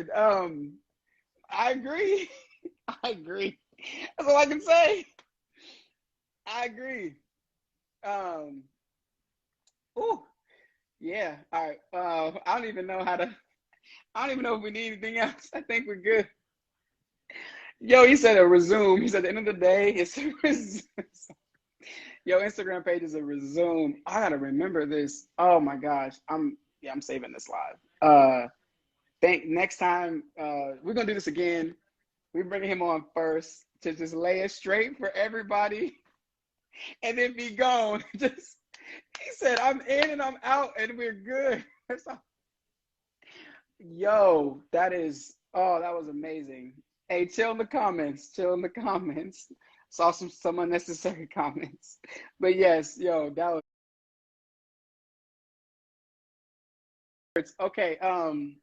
good. I agree. I agree. That's all I can say. I agree. Um, ooh, yeah. All right. I don't even know how to. I don't even know if we need anything else. I think we're good. Yo, he said a resume. He said at the end of the day, it's a resume. Yo, Instagram page is a resume. I gotta remember this. Oh my gosh. I'm saving this live. Think next time we're gonna do this again. We're bringing him on first to just lay it straight for everybody, and then be gone. Just he said, I'm in and I'm out, and we're good. Yo, that is that was amazing. Hey, chill in the comments. Chill in the comments. Saw some unnecessary comments. But yes, yo, that was okay. I'm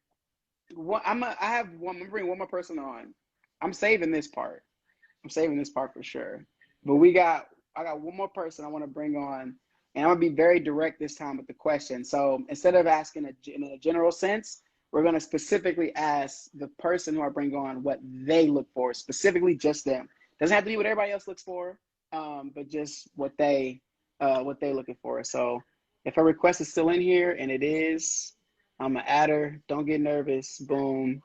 gonna bring one more person on. I'm saving this part. I'm saving this part for sure. But I got one more person I want to bring on, and I'm gonna be very direct this time with the question. So instead of asking in a general sense, we're gonna specifically ask the person who I bring on what they look for, specifically just them. Doesn't have to be what everybody else looks for, but just what they looking for. So if a request is still in here, and it is, I'm gonna add her. Don't get nervous. Boom.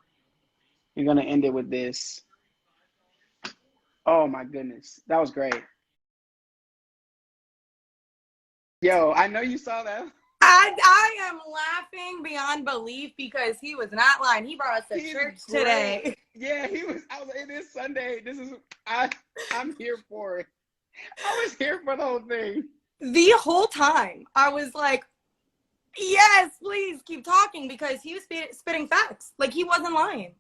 You're gonna end it with this. Oh my goodness, that was great. Yo, I know you saw that. I am laughing beyond belief because he was not lying. He brought us to He's church great. today. Yeah, he was. I was like, it is Sunday. I'm here for it. I was here for the whole thing. The whole time, I was like, yes, please keep talking, because he was spitting facts. Like, he wasn't lying.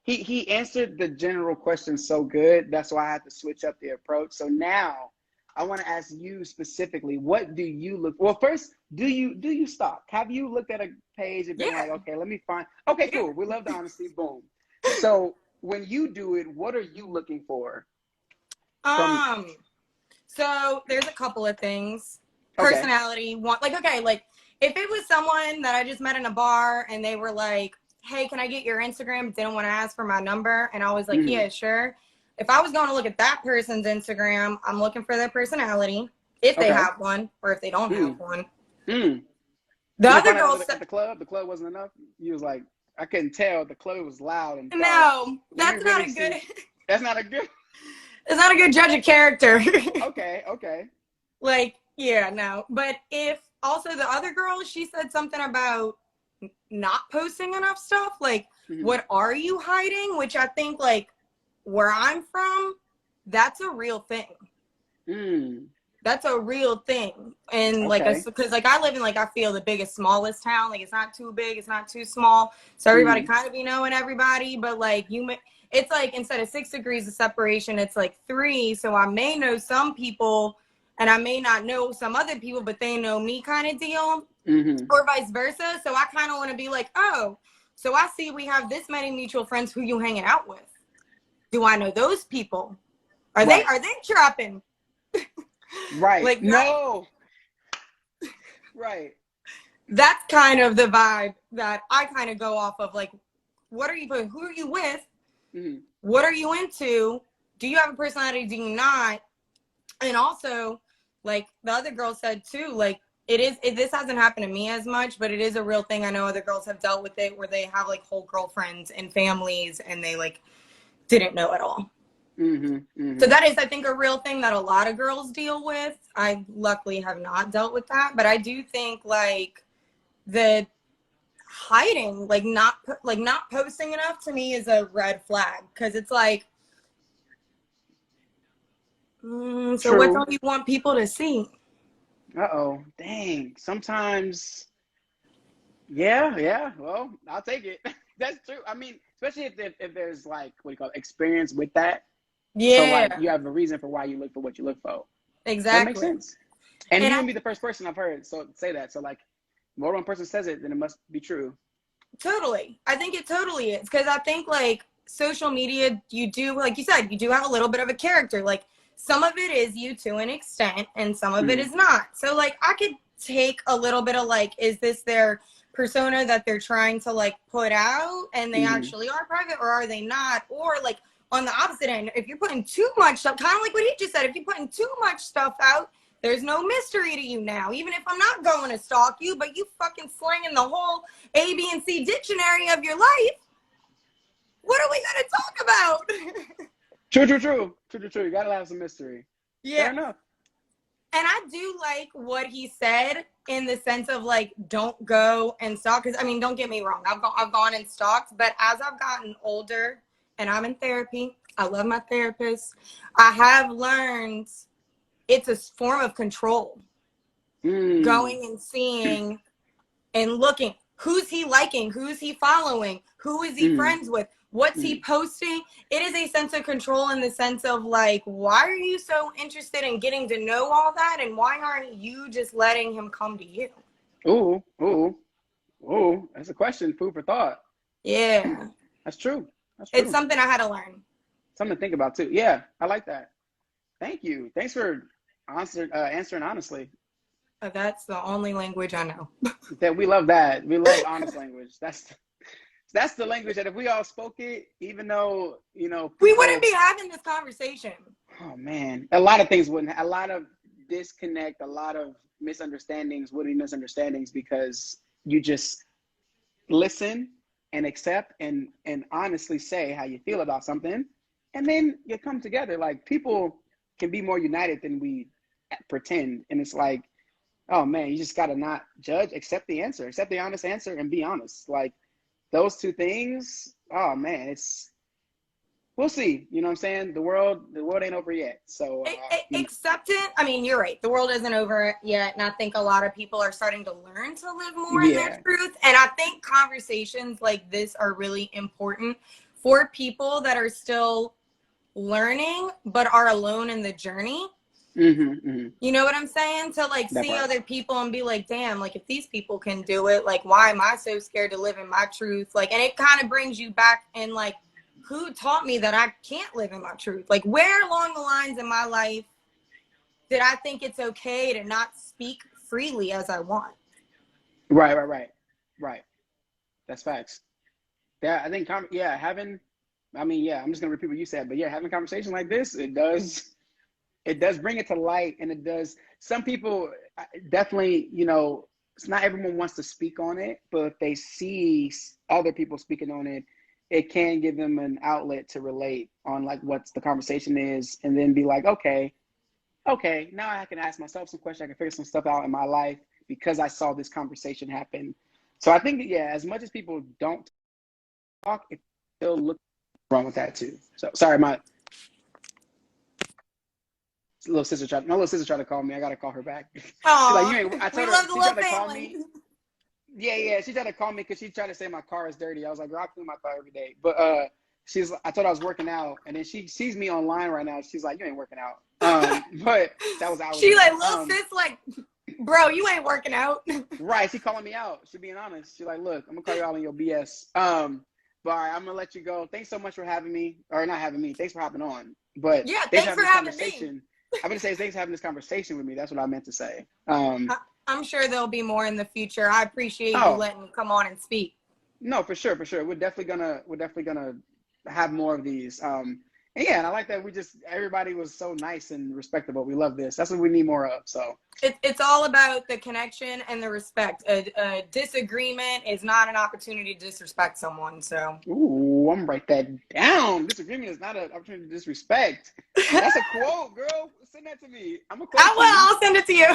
He answered the general question so good. That's why I had to switch up the approach. So now I want to ask you specifically, what do you look? Well, first, do you stalk? Have you looked at a page and been like, okay, let me find. Okay, cool. We love the honesty. Boom. So when you do it, what are you looking for? So there's a couple of things. Okay. Personality, like if it was someone that I just met in a bar and they were like, hey, can I get your Instagram? Didn't want to ask for my number. And I was like, yeah, sure. If I was going to look at that person's Instagram, I'm looking for their personality, if they have one, or if they don't have one. The other girl said, at the club wasn't enough. You was like, I couldn't tell. The club was loud and dark. No, that's not a good. That's not a good. It's not a good judge of character. Okay. Like, yeah, no. But if also the other girl, she said something about not posting enough stuff. Like, what are you hiding? Which I think, like, where I'm from, that's a real thing. That's a real thing. And because like I live in, like, I feel the biggest, smallest town. Like, it's not too big, it's not too small. So everybody kind of be knowing everybody. But like it's like instead of 6 degrees of separation, it's like 3. So I may know some people and I may not know some other people, but they know me, kind of deal. Or vice versa. So I kind of want to be like, oh, so I see we have this many mutual friends. Who you hanging out with? Do I know those people? Are they trapping? Right. Like, no. Right. That's kind of the vibe that I kind of go off of. Like, who are you with? What are you into? Do you have a personality? Do you not? And also, like the other girl said too, like this hasn't happened to me as much, but it is a real thing. I know other girls have dealt with it where they have like whole girlfriends and families and they like didn't know at all. So that is, I think, a real thing that a lot of girls deal with. I luckily have not dealt with that, but I do think like the hiding, like not posting enough, to me is a red flag, because it's like, so what don't you want people to see? Dang. Sometimes, yeah. Well, I'll take it. That's true. I mean, especially if there's like, what do you call it, experience with that. Yeah. So like you have a reason for why you look for what you look for. Exactly. That makes sense. And you would be the first person I've heard say that. So like, more than one person says it, then it must be true. Totally. I think it totally is. Because I think like social media, you do, like you said, you do have a little bit of a character. Like some of it is you to an extent and some of it is not. So like I could take a little bit of like, is this their persona that they're trying to like put out and they actually are private, or are they not? Or like on the opposite end, if you're putting too much stuff, kind of like what he just said, if you're putting too much stuff out, there's no mystery to you now. Even if I'm not going to stalk you, but you fucking slinging the whole A, B, and C dictionary of your life, what are we gonna talk about? True. You gotta have some mystery. Yeah. Fair enough. And I do like what he said in the sense of like, don't go and stalk. Because I mean, don't get me wrong, I've gone and stalked, but as I've gotten older and I'm in therapy, I love my therapist, I have learned it's a form of control. Going and seeing and looking, who's he liking, who's he following, who is he friends with, what's he posting. It is a sense of control in the sense of like, why are you so interested in getting to know all that, and why aren't you just letting him come to you? Ooh, that's a question, food for thought. Yeah, that's true. It's something I had to learn, something to think about too. Yeah, I like that. Thanks for answering honestly. That's the only language I know. That we love that. We love honest language. That's the language that if we all spoke it, even though, you know, people, we wouldn't be having this conversation. Oh man, a lot of things wouldn't. A lot of disconnect, a lot of misunderstandings would be misunderstandings because you just listen and accept and honestly say how you feel about something, and then you come together. Like, people can be more united than we pretend, and it's like, oh man, you just gotta not judge, accept the answer, accept the honest answer, and be honest. Like, those two things, oh man, we'll see. You know what I'm saying? The world ain't over yet. So accept it. I mean, you're right. The world isn't over yet. And I think a lot of people are starting to learn to live more in their truth. And I think conversations like this are really important for people that are still learning, but are alone in the journey. You know what I'm saying? To like see other people and be like, damn, like if these people can do it, like why am I so scared to live in my truth? Like, and it kind of brings you back and like, who taught me that I can't live in my truth? Like, where along the lines in my life did I think it's okay to not speak freely as I want? Right. That's facts. Yeah, I think I'm just gonna repeat what you said, but yeah, having a conversation like this, it does bring it to light, and it does. Some people definitely, you know, it's not everyone wants to speak on it, but if they see other people speaking on it, it can give them an outlet to relate on like what the conversation is, and then be like, okay, now I can ask myself some questions. I can figure some stuff out in my life because I saw this conversation happen. So I think, yeah, as much as people don't talk, it still looks wrong with that too. So sorry, my little sister tried to call me. I gotta call her back. Oh, like, I told her she tried to call me. Yeah, she tried to call me because she tried to say my car is dirty. I was like, girl, I clean my car every day. But I told her I was working out, and then she sees me online right now. She's like, you ain't working out. But that was hours. She like, little sis, like, bro, you ain't working out. Right, she calling me out. She being honest. She like, look, I'm gonna call you out on your BS. But all right, I'm gonna let you go. Thanks so much for having me, or not having me. Thanks for hopping on. But yeah, thanks for having me. I'm gonna say thanks for having this conversation with me. That's what I meant to say. I'm sure there'll be more in the future. I appreciate you letting me come on and speak. No, for sure. We're definitely gonna have more of these. And yeah, and I like that everybody was so nice and respectable. We love this. That's what we need more of. So it's all about the connection and the respect. A disagreement is not an opportunity to disrespect someone. So ooh, I'm gonna write that down. Disagreement is not an opportunity to disrespect. That's a quote, girl. Send that to me. I'll send it to you.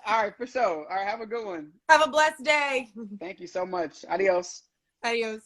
All right, for sure. All right, have a good one. Have a blessed day. Thank you so much. Adios. Adios.